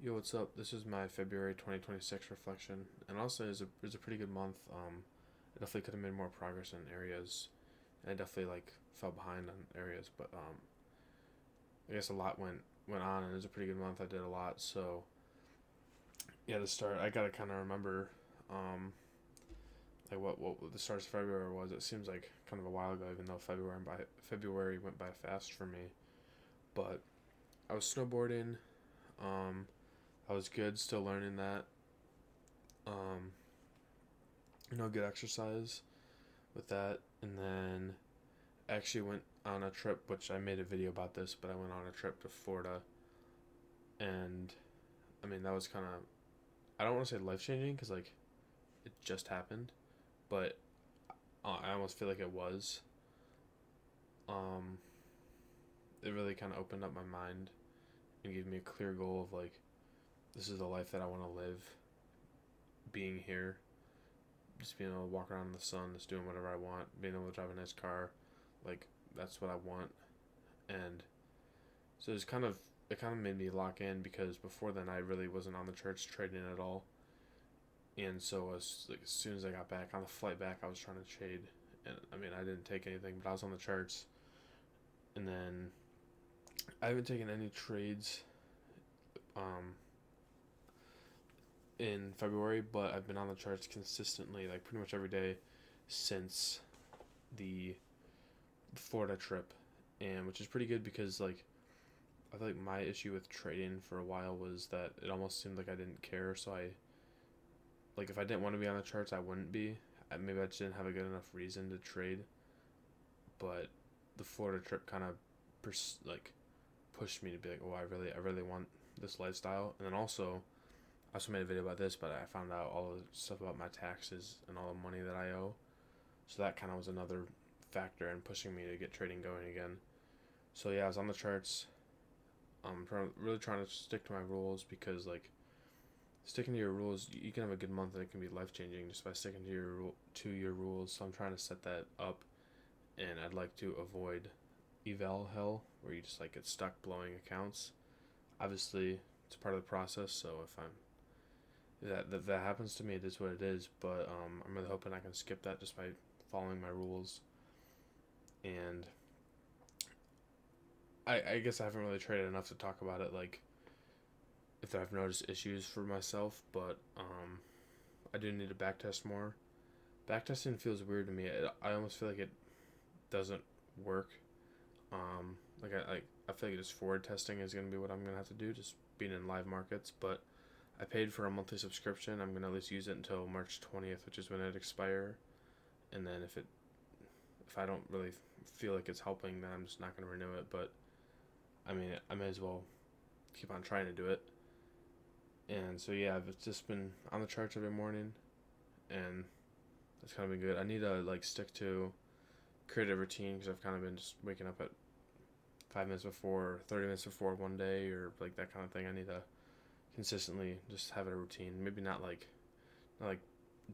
Yo, what's up? This is my February 2026 reflection, and also it was a pretty good month. I definitely could have made more progress in areas, and I definitely fell behind on areas, but I guess a lot went on, and it was a pretty good month. I did a lot, so yeah. To start, I gotta kind of remember, what the start of February was. It seems like kind of a while ago, even though February went by fast for me. But I was snowboarding. Um, I was good, still learning that. Um, good exercise with that. And then I actually went on a trip, which I made a video about this, but I went on a trip to Florida. And I mean, that was kind of, I don't want to say life changing because, it just happened, but I almost feel like it was. Um, it really kind of opened up my mind and gave me a clear goal of, this is the life that I want to live, being here, just being able to walk around in the sun, just doing whatever I want, being able to drive a nice car. Like, that's what I want. And so it kind of made me lock in because before then I really wasn't on the church trading at all. And so as soon as I got back on the flight back, I was trying to trade, and I mean I didn't take anything, but I was on the charts. And then I haven't taken any trades um, in February, but I've been on the charts consistently, like pretty much every day since the Florida trip, and which is pretty good because I feel like my issue with trading for a while was that it almost seemed like I didn't care. So if I didn't want to be on the charts, I wouldn't be. Maybe I just didn't have a good enough reason to trade. But the Florida trip kind of pushed me to be like, oh, I really want this lifestyle. And then also, I also made a video about this, but I found out all the stuff about my taxes and all the money that I owe. So that kind of was another factor in pushing me to get trading going again. So yeah, I was on the charts. Really trying to stick to my rules because sticking to your rules, you can have a good month and it can be life changing just by sticking to your rules. So I'm trying to set that up, and I'd like to avoid eval hell where you just get stuck blowing accounts. Obviously, it's part of the process. So if that happens to me, it is what it is. But I'm really hoping I can skip that just by following my rules. And I guess I haven't really traded enough to talk about it. If I've noticed issues for myself, but I do need to backtest more. Backtesting feels weird to me. I almost feel like it doesn't work. I feel like just forward testing is gonna be what I'm gonna have to do, just being in live markets. But I paid for a monthly subscription. I'm gonna at least use it until March 20th, which is when it expire. And then if I don't really feel like it's helping, then I'm just not gonna renew it. But I mean, I may as well keep on trying to do it. And so yeah, I've just been on the charts every morning, and that's kind of been good. I need to stick to create a routine because I've kind of been just waking up at 5 minutes before, 30 minutes before one day, or that kind of thing. I need to consistently just have a routine. Maybe not like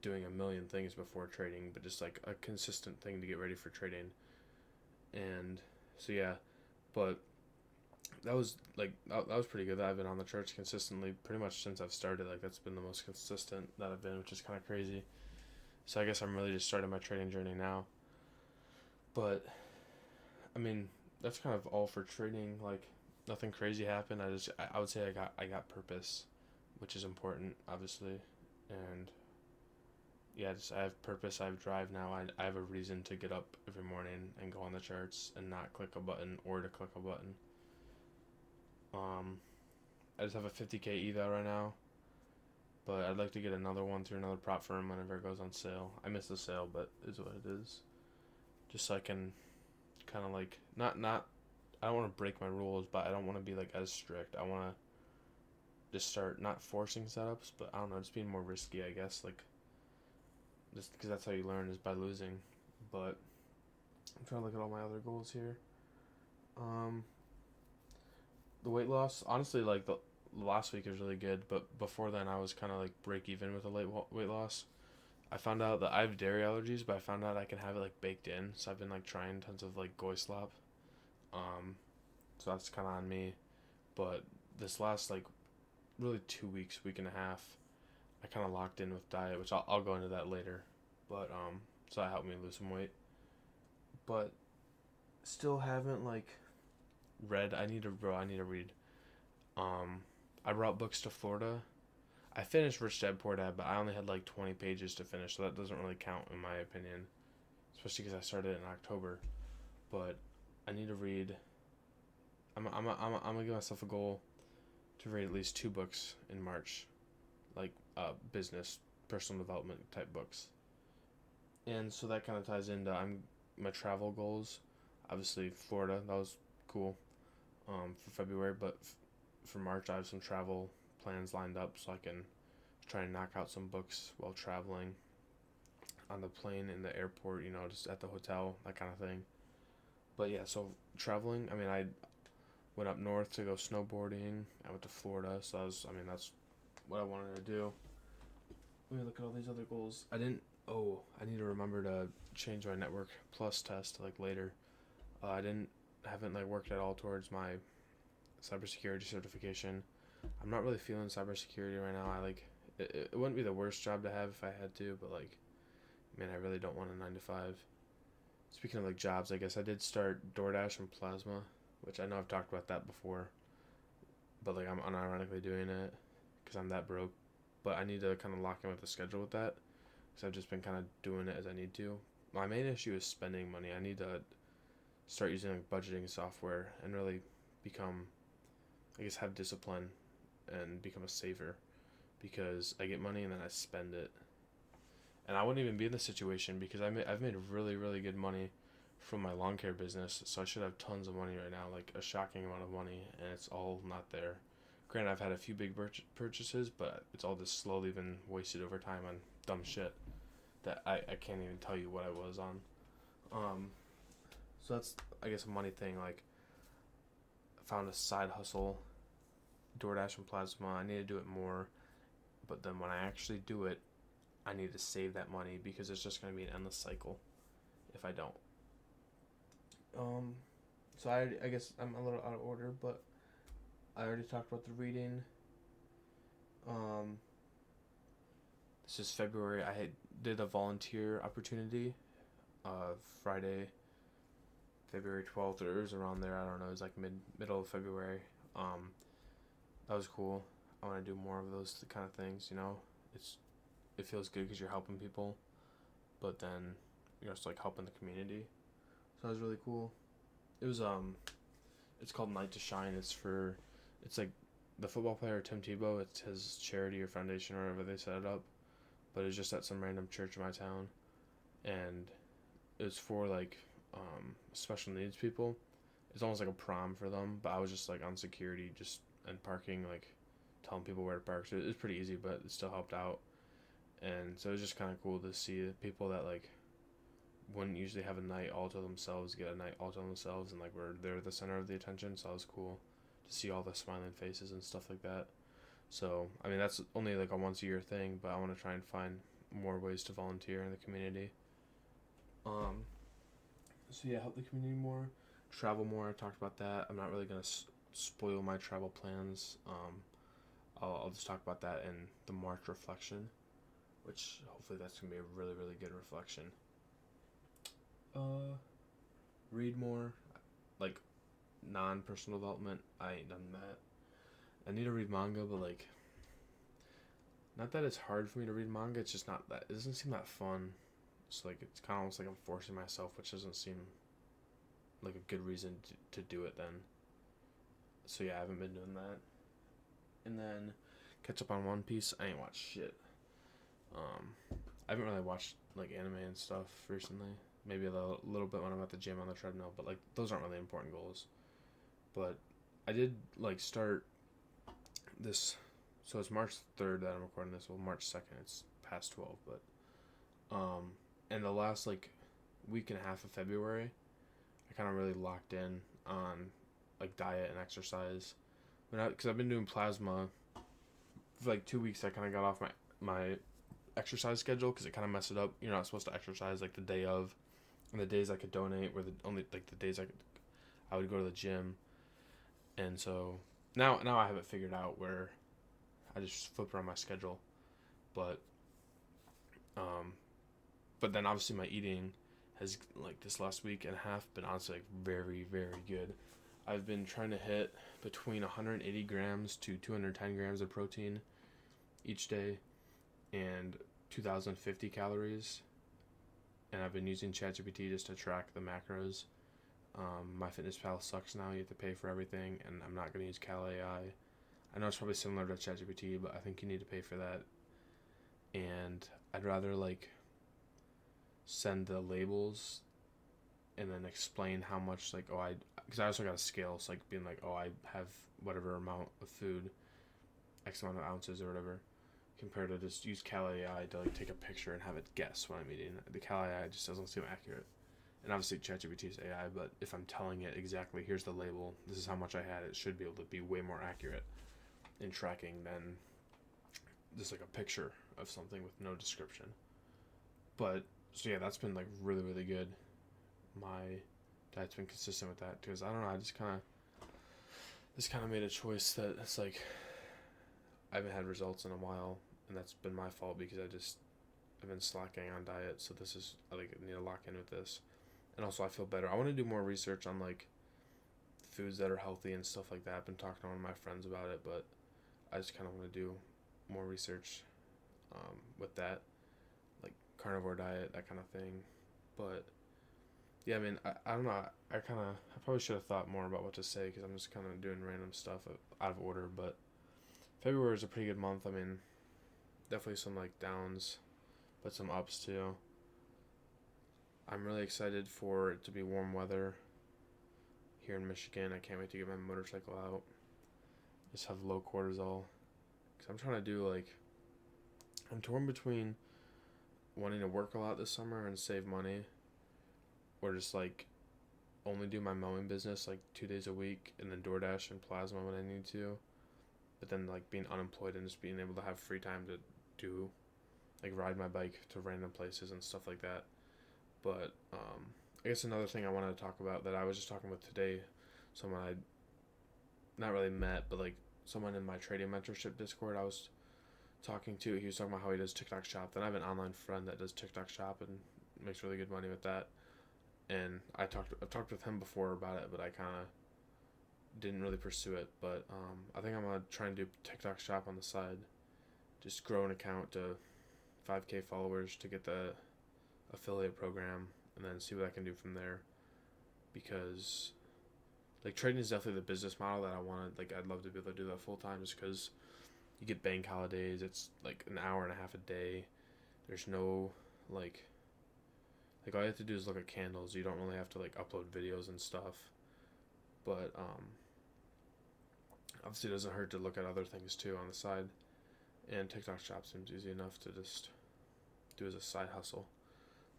doing a million things before trading, but just a consistent thing to get ready for trading. And so yeah, but that was pretty good. I've been on the charts consistently pretty much since I've started. That's been the most consistent that I've been, which is kind of crazy. So I guess I'm really just starting my trading journey now. But I mean, that's kind of all for trading. Nothing crazy happened. I would say I got purpose, which is important, obviously. And yeah, just I have purpose. I have drive now. I have a reason to get up every morning and go on the charts and not click a button or to click a button. Um, I just have a 50K eval right now, but I'd like to get another one through another prop firm whenever it goes on sale. I missed the sale, but it is what it is. Just so I can kind of not I don't want to break my rules, but I don't want to be as strict. I want to just start not forcing setups, but I don't know, just being more risky, I guess. Just because that's how you learn is by losing. But I'm trying to look at all my other goals here. Um, the weight loss, honestly, the last week was really good, but before then I was kind of break even with the weight loss. I found out that I have dairy allergies, but I found out I can have it baked in. So I've been trying tons of goy slop. Um, so that's kind of on me. But this last really 2 weeks, week and a half, I kind of locked in with diet, which I'll go into that later. But so that helped me lose some weight. But still haven't like read. I need to read. Um, I brought books to Florida. I finished Rich Dad Poor Dad, but I only had like 20 pages to finish, so that doesn't really count in my opinion, especially because I started in October. But I need to read. I'm gonna give myself a goal to read at least 2 books in March, like business, personal development type books. And so that kind of ties into my travel goals. Obviously, Florida, that was cool for February, but for March, I have some travel plans lined up so I can try and knock out some books while traveling on the plane, in the airport, just at the hotel, that kind of thing. But yeah, so traveling, I mean, I went up north to go snowboarding. I went to Florida, so that's what I wanted to do. Let me look at all these other goals. I need to remember to change my Network Plus test like later. Haven't like worked at all towards my cybersecurity certification. I'm not really feeling cybersecurity right now. I like it wouldn't be the worst job to have if I had to, but like, man, I really don't want a 9 to 5. Speaking of like jobs, I guess I did start DoorDash and Plasma, which I know I've talked about that before, but like I'm unironically doing it because I'm that broke. But I need to kind of lock in with the schedule with that because I've just been kind of doing it as I need to. My main issue is spending money. I need to start using like budgeting software and really become, I guess, have discipline and become a saver, because I get money and then I spend it. And I wouldn't even be in this situation because I've made really, really good money from my lawn care business, so I should have tons of money right now, like a shocking amount of money, and it's all not there. Granted, I've had a few big purchases, but it's all just slowly been wasted over time on dumb shit that I can't even tell you what I was on. So that's, I guess, a money thing. Like, I found a side hustle, DoorDash and Plasma. I need to do it more, but then when I actually do it, I need to save that money because it's just going to be an endless cycle if I don't. So I guess I'm a little out of order, but I already talked about the reading. Um, this is February. Did a volunteer opportunity. Friday, February 12th, or it was around there. I don't know. It was like middle of February. That was cool. I want to do more of those kind of things. It feels good because you're helping people, but then you're just like helping the community. So that was really cool. It was it's called Night to Shine. It's like the football player Tim Tebow. It's his charity or foundation or whatever they set it up, but it's just at some random church in my town, and it's for like special needs people. It's almost like a prom for them, but I was just like on security, just and parking, like telling people where to park. So it was pretty easy, but it still helped out. And so it was just kind of cool to see the people that like wouldn't usually have a night all to themselves get a night all to themselves, and like they're the center of the attention. So it was cool to see all the smiling faces and stuff like that. So I mean, that's only like a once a year thing, but I want to try and find more ways to volunteer in the community. So yeah, help the community more, travel more. I talked about that. I'm not really gonna spoil my travel plans. I'll just talk about that in the March reflection, which hopefully that's gonna be a really, really good reflection. Read more, like non-personal development. I ain't done that. I need to read manga, but like, not that it's hard for me to read manga. It's just not that. It doesn't seem that fun. So like, it's kind of almost like I'm forcing myself, which doesn't seem like a good reason to do it then. So yeah, I haven't been doing that. And then catch up on One Piece. I ain't watched shit. I haven't really watched like anime and stuff recently. Maybe a little bit when I'm at the gym on the treadmill, but like those aren't really important goals. But I did like start this. So it's March 3rd that I'm recording this. Well, March 2nd. It's past 12, but and the last like week and a half of February, I kind of really locked in on like diet and exercise. Because I've been doing Plasma for like 2 weeks. I kind of got off my exercise schedule because it kind of messed it up. You're not supposed to exercise like the day of, and the days I could donate were the only like the days I would go to the gym. And so now I have it figured out where I just flip around my schedule. But um, but then obviously my eating has, like, this last week and a half been honestly like very, very good. I've been trying to hit between 180 grams to 210 grams of protein each day and 2,050 calories. And I've been using ChatGPT just to track the macros. MyFitnessPal sucks now. You have to pay for everything, and I'm not going to use Cal AI. I know it's probably similar to ChatGPT, but I think you need to pay for that. And I'd rather, like, send the labels and then explain how much, like, because I also got a scale, so, like, being like, oh, I have whatever amount of food, X amount of ounces or whatever, compared to just use Cal AI to, like, take a picture and have it guess what I'm eating. The Cal AI just doesn't seem accurate. And obviously ChatGPT is AI, but if I'm telling it exactly, here's the label, this is how much I had, it should be able to be way more accurate in tracking than just like a picture of something with no description. But so yeah, that's been like really, really good. My diet's been consistent with that because I don't know, I just kind of made a choice that it's like I haven't had results in a while, and that's been my fault because I've been slacking on diet. So this is, I like, need to lock in with this. And also I feel better. I want to do more research on like foods that are healthy and stuff like that. I've been talking to one of my friends about it, but I just kind of want to do more research with that, like carnivore diet, that kind of thing. But yeah, I mean, I don't know. I probably should have thought more about what to say because I'm just kind of doing random stuff out of order. But February is a pretty good month. I mean, definitely some like downs, but some ups too. I'm really excited for it to be warm weather here in Michigan. I can't wait to get my motorcycle out. Just have low cortisol. Because I'm trying to do, like, I'm torn between wanting to work a lot this summer and save money, or just, like, only do my mowing business, like, 2 days a week, and then DoorDash and Plasma when I need to. But then, like, being unemployed and just being able to have free time to do, like, ride my bike to random places and stuff like that. But I guess another thing I wanted to talk about that I was just talking with today, someone I not really met, but like someone in my trading mentorship Discord I was talking to, he was talking about how he does TikTok shop. Then I have an online friend that does TikTok shop and makes really good money with that. And I've talked with him before about it, but I kind of didn't really pursue it. But I think I'm gonna try and do TikTok shop on the side, just grow an account to 5K followers to get the affiliate program, and then see what I can do from there. Because like trading is definitely the business model that I want. Like, I'd love to be able to do that full time, just because you get bank holidays. It's like an hour and a half a day. There's no like all you have to do is look at candles. You don't really have to like upload videos and stuff. But obviously it doesn't hurt to look at other things too on the side. And TikTok shop seems easy enough to just do as a side hustle.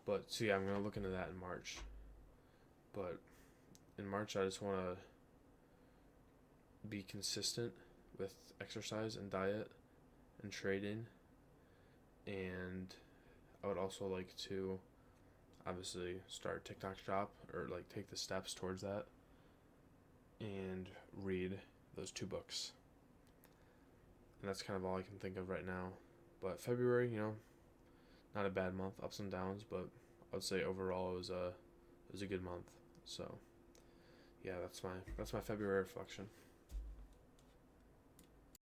But so yeah, I'm gonna look into that in March. But in March I just wanna be consistent with exercise and diet and trading, and I would also like to obviously start TikTok shop, or like take the steps towards that, and read those 2 books. And that's kind of all I can think of right now. But February, not a bad month, ups and downs, but I would say overall it was a good month. So yeah, that's my February reflection.